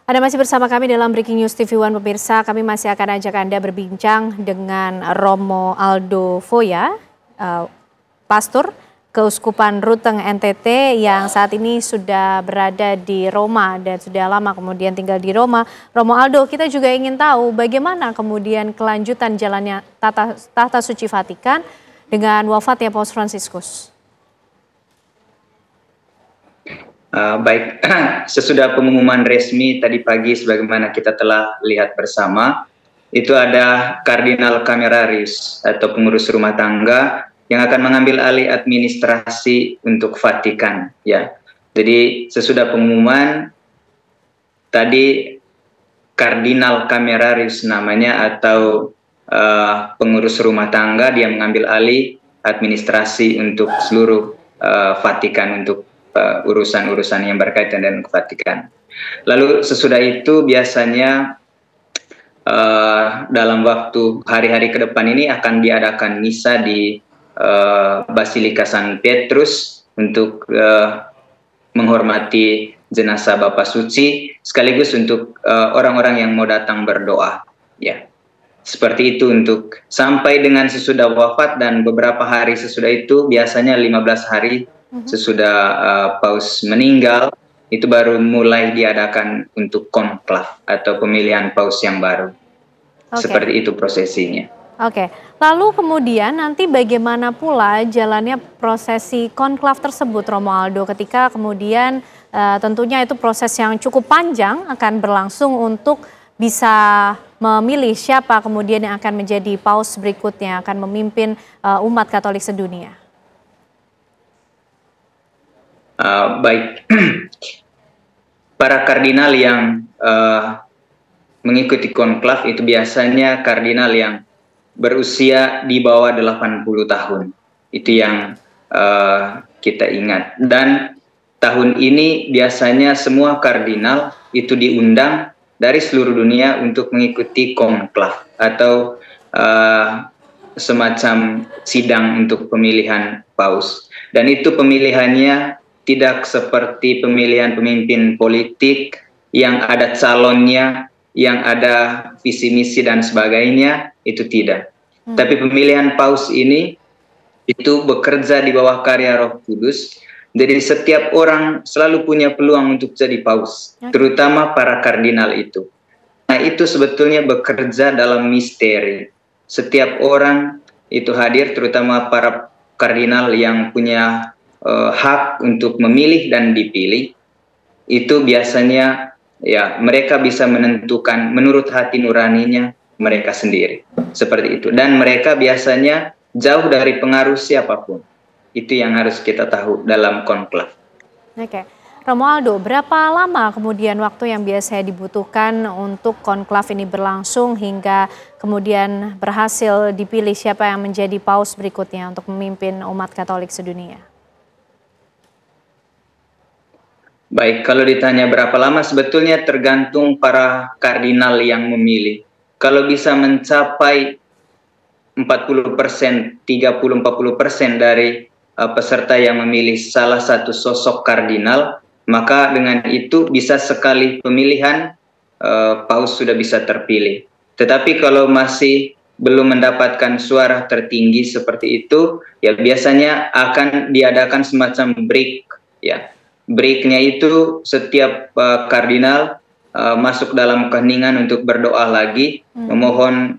Anda masih bersama kami dalam Breaking News TV One pemirsa. Kami masih akan ajak Anda berbincang dengan Romo Aldo Foya, Pastor Keuskupan Ruteng NTT yang saat ini sudah berada di Roma dan sudah lama kemudian tinggal di Roma. Romo Aldo, kita juga ingin tahu bagaimana kemudian kelanjutan jalannya tahta suci Vatikan dengan wafatnya Paus Fransiskus. Baik, sesudah pengumuman resmi tadi pagi sebagaimana kita telah lihat bersama, itu ada Kardinal Camerarius atau pengurus rumah tangga yang akan mengambil alih administrasi untuk Vatikan, ya. Jadi sesudah pengumuman tadi Kardinal Camerarius namanya atau pengurus rumah tangga, dia mengambil alih administrasi untuk seluruh Vatikan untuk urusan-urusan yang berkaitan dengan Vatikan. Lalu sesudah itu biasanya dalam waktu hari-hari ke depan ini akan diadakan misa di Basilika San Petrus untuk menghormati jenazah Bapak Suci sekaligus untuk orang-orang yang mau datang berdoa, ya. Seperti itu untuk sampai dengan sesudah wafat dan beberapa hari sesudah itu, biasanya 15 hari sesudah Paus meninggal, itu baru mulai diadakan untuk konklav atau pemilihan Paus yang baru. Seperti itu prosesinya. Oke, lalu kemudian nanti bagaimana pula jalannya prosesi konklav tersebut, Romo Aldo, ketika kemudian tentunya itu proses yang cukup panjang akan berlangsung untuk bisa memilih siapa kemudian yang akan menjadi Paus berikutnya, akan memimpin umat Katolik sedunia. Baik, para kardinal yang mengikuti konklav itu biasanya kardinal yang berusia di bawah 80 tahun. Itu yang kita ingat. Dan tahun ini biasanya semua kardinal itu diundang dari seluruh dunia untuk mengikuti konklav atau semacam sidang untuk pemilihan paus. Dan itu pemilihannya tidak seperti pemilihan pemimpin politik yang ada calonnya, yang ada visi misi dan sebagainya, itu tidak. Tapi pemilihan paus ini itu bekerja di bawah karya Roh Kudus. Jadi setiap orang selalu punya peluang untuk jadi paus, terutama para kardinal itu. Nah, itu sebetulnya bekerja dalam misteri. Setiap orang itu hadir, terutama para kardinal yang punya hak untuk memilih dan dipilih, itu biasanya ya mereka bisa menentukan menurut hati nuraninya mereka sendiri, seperti itu. Dan mereka biasanya jauh dari pengaruh siapapun. Itu yang harus kita tahu dalam konklav. Oke, Romo Aldo, berapa lama kemudian waktu yang biasanya dibutuhkan untuk konklav ini berlangsung hingga kemudian berhasil dipilih siapa yang menjadi paus berikutnya untuk memimpin umat Katolik sedunia? Baik, kalau ditanya berapa lama, sebetulnya tergantung para kardinal yang memilih. Kalau bisa mencapai 40%, 30-40% dari peserta yang memilih salah satu sosok kardinal, maka dengan itu bisa sekali pemilihan paus sudah bisa terpilih. Tetapi kalau masih belum mendapatkan suara tertinggi seperti itu, ya biasanya akan diadakan semacam break, ya. Breaknya itu setiap kardinal masuk dalam keheningan untuk berdoa lagi, memohon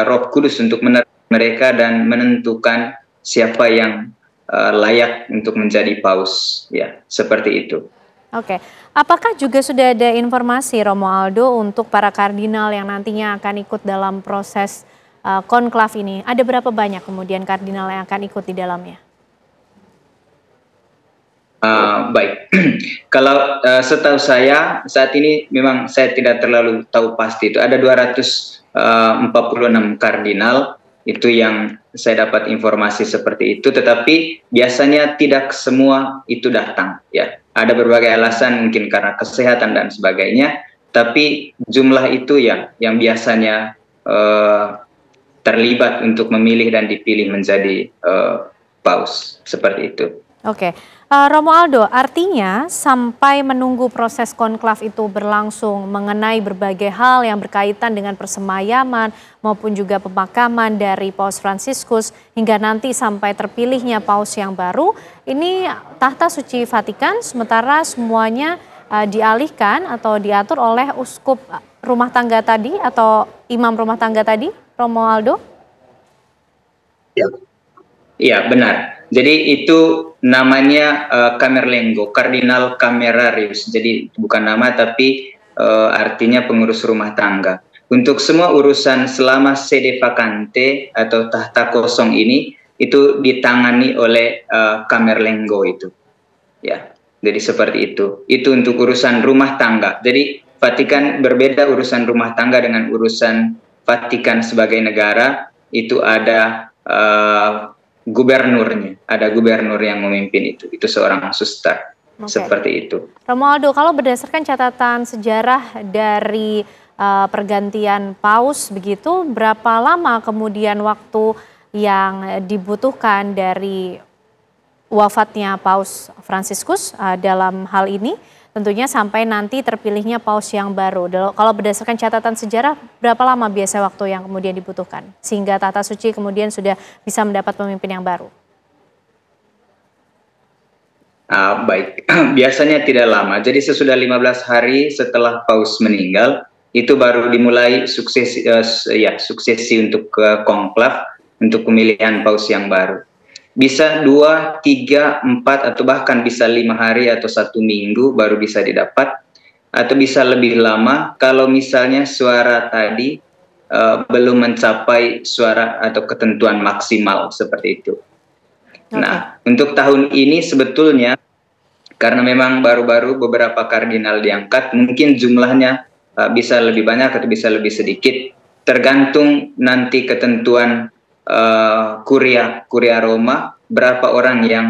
Roh Kudus untuk menerima mereka dan menentukan siapa yang layak untuk menjadi paus, ya, seperti itu. Oke, apakah juga sudah ada informasi, Romo Aldo, untuk para kardinal yang nantinya akan ikut dalam proses konklav ini? Ada berapa banyak kemudian kardinal yang akan ikut di dalamnya? Baik, kalau setahu saya saat ini memang saya tidak terlalu tahu pasti, itu ada 246 kardinal itu yang saya dapat informasi seperti itu, tetapi biasanya tidak semua itu datang, ya. Ada berbagai alasan, mungkin karena kesehatan dan sebagainya, tapi jumlah itu ya yang biasanya terlibat untuk memilih dan dipilih menjadi paus, seperti itu. Oke, Romualdo, artinya sampai menunggu proses konklav itu berlangsung mengenai berbagai hal yang berkaitan dengan persemayaman maupun juga pemakaman dari Paus Fransiskus hingga nanti sampai terpilihnya Paus yang baru, ini tahta suci Vatikan sementara semuanya dialihkan atau diatur oleh uskup rumah tangga tadi atau imam rumah tangga tadi, Romualdo? Ya, ya benar. Jadi itu namanya Camerlengo, Kardinal Camerarius. Jadi bukan nama tapi artinya pengurus rumah tangga. Untuk semua urusan selama sede vacante atau tahta kosong ini itu ditangani oleh Camerlengo itu. Ya. Jadi seperti itu. Itu untuk urusan rumah tangga. Jadi Vatikan berbeda urusan rumah tangga dengan urusan Vatikan sebagai negara. Itu ada gubernurnya, ada gubernur yang memimpin itu seorang suster. Seperti itu. Romualdo, kalau berdasarkan catatan sejarah dari pergantian paus begitu, berapa lama kemudian waktu yang dibutuhkan dari wafatnya Paus Fransiskus dalam hal ini? Tentunya sampai nanti terpilihnya paus yang baru. Kalau berdasarkan catatan sejarah, berapa lama biasa waktu yang kemudian dibutuhkan sehingga tahta suci kemudian sudah bisa mendapat pemimpin yang baru? Baik, biasanya tidak lama. Jadi sesudah 15 hari setelah paus meninggal, itu baru dimulai suksesi untuk konklav untuk pemilihan paus yang baru. Bisa 2, 3, 4 atau bahkan bisa 5 hari atau 1 minggu baru bisa didapat, atau bisa lebih lama kalau misalnya suara tadi belum mencapai suara atau ketentuan maksimal seperti itu. Nah, untuk tahun ini sebetulnya karena memang baru-baru beberapa kardinal diangkat, mungkin jumlahnya bisa lebih banyak atau bisa lebih sedikit, tergantung nanti ketentuan Kuria Roma, berapa orang yang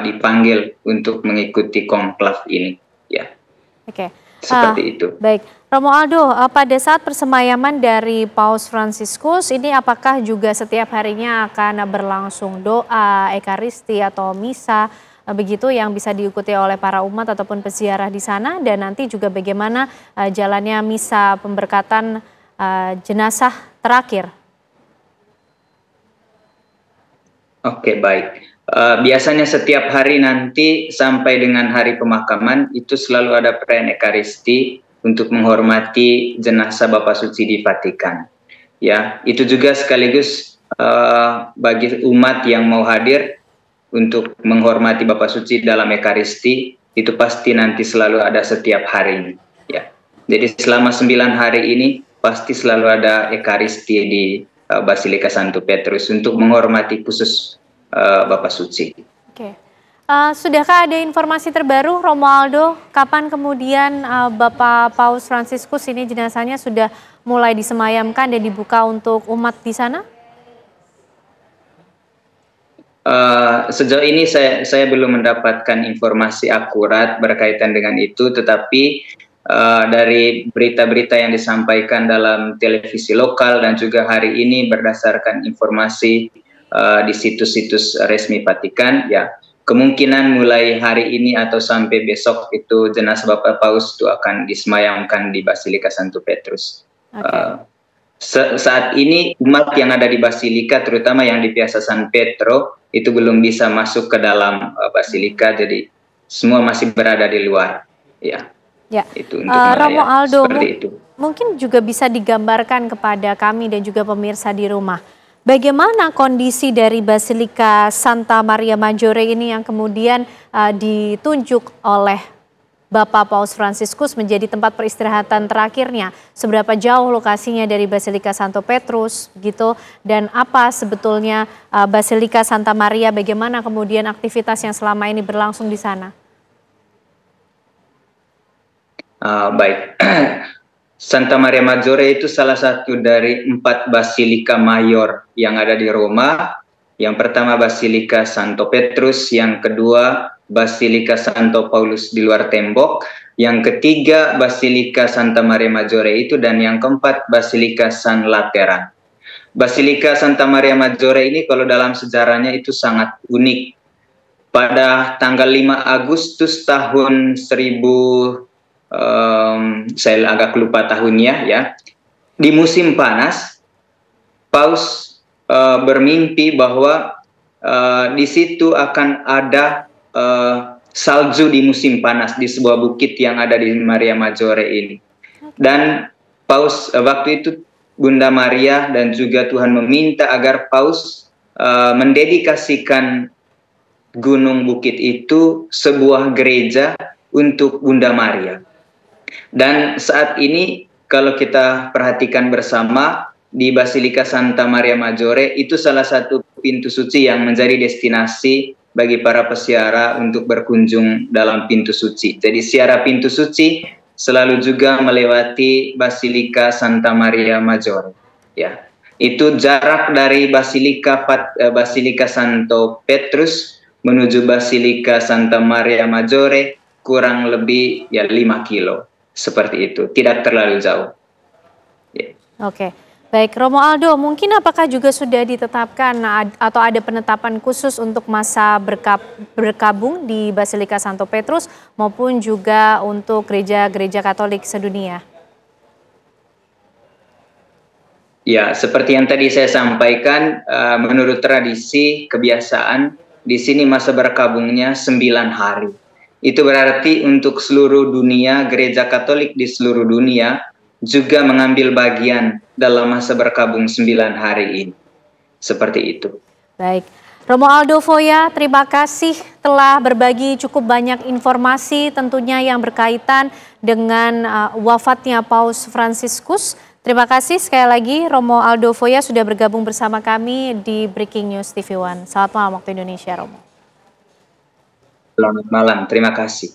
dipanggil untuk mengikuti konklav ini, ya. Oke. Seperti itu. Baik, Romualdo, pada saat persemayaman dari Paus Fransiskus ini apakah juga setiap harinya akan berlangsung doa, ekaristi atau misa begitu yang bisa diikuti oleh para umat ataupun peziarah di sana, dan nanti juga bagaimana jalannya misa pemberkatan jenazah terakhir? Oke, baik. Biasanya setiap hari nanti sampai dengan hari pemakaman itu selalu ada perayaan ekaristi untuk menghormati jenazah Bapak Suci di Vatikan. Ya, itu juga sekaligus bagi umat yang mau hadir untuk menghormati Bapak Suci dalam ekaristi, itu pasti nanti selalu ada setiap hari. Ya. Jadi selama 9 hari ini pasti selalu ada ekaristi di Basilika Santo Petrus untuk menghormati khusus Bapak Suci. Oke. Sudahkah ada informasi terbaru, Romualdo? Kapan kemudian Bapak Paus Fransiskus ini jenazahnya sudah mulai disemayamkan dan dibuka untuk umat di sana? Sejauh ini saya belum mendapatkan informasi akurat berkaitan dengan itu, tetapi dari berita-berita yang disampaikan dalam televisi lokal dan juga hari ini berdasarkan informasi di situs-situs resmi Vatikan, ya kemungkinan mulai hari ini atau sampai besok itu jenazah Bapak Paus itu akan disemayamkan di Basilika Santo Petrus. Saat ini umat yang ada di Basilika, terutama yang di Piazza San Pietro, itu belum bisa masuk ke dalam Basilika, jadi semua masih berada di luar. Ya. Itu untuk Romualdo, mungkin juga bisa digambarkan kepada kami dan juga pemirsa di rumah, bagaimana kondisi dari Basilika Santa Maria Maggiore ini yang kemudian ditunjuk oleh Bapak Paus Fransiskus menjadi tempat peristirahatan terakhirnya. Seberapa jauh lokasinya dari Basilika Santo Petrus gitu, dan apa sebetulnya Basilika Santa Maria, bagaimana kemudian aktivitas yang selama ini berlangsung di sana? Baik, Santa Maria Maggiore itu salah satu dari 4 basilika mayor yang ada di Roma. Yang pertama Basilika Santo Petrus, yang kedua Basilika Santo Paulus di luar tembok, yang ketiga Basilika Santa Maria Maggiore itu, dan yang keempat Basilika San Lateran. Basilika Santa Maria Maggiore ini kalau dalam sejarahnya itu sangat unik. pada tanggal 5 Agustus tahun 1000, saya agak lupa tahunnya ya, di musim panas, Paus bermimpi bahwa di situ akan ada salju di musim panas di sebuah bukit yang ada di Maria Maggiore ini. Dan Paus waktu itu Bunda Maria dan juga Tuhan meminta agar Paus mendedikasikan gunung bukit itu sebuah gereja untuk Bunda Maria. Dan saat ini kalau kita perhatikan bersama di Basilika Santa Maria Maggiore itu salah satu pintu suci yang menjadi destinasi bagi para peziarah untuk berkunjung dalam pintu suci. Jadi ziarah pintu suci selalu juga melewati Basilika Santa Maria Maggiore. Ya, itu jarak dari Basilika Santo Petrus menuju Basilika Santa Maria Maggiore kurang lebih ya 5 kilo. Seperti itu, tidak terlalu jauh. Ya. Oke. Baik, Romo Aldo, mungkin apakah juga sudah ditetapkan atau ada penetapan khusus untuk masa berkabung di Basilika Santo Petrus maupun juga untuk gereja-gereja Katolik sedunia? Ya, seperti yang tadi saya sampaikan, menurut tradisi kebiasaan di sini masa berkabungnya 9 hari. Itu berarti untuk seluruh dunia, gereja Katolik di seluruh dunia juga mengambil bagian dalam masa berkabung 9 hari ini. Seperti itu. Baik. Romo Aldo Foya, terima kasih telah berbagi cukup banyak informasi tentunya yang berkaitan dengan wafatnya Paus Fransiskus. Terima kasih sekali lagi Romo Aldo Foya sudah bergabung bersama kami di Breaking News TV One. Selamat malam waktu Indonesia, Romo. Selamat malam, terima kasih.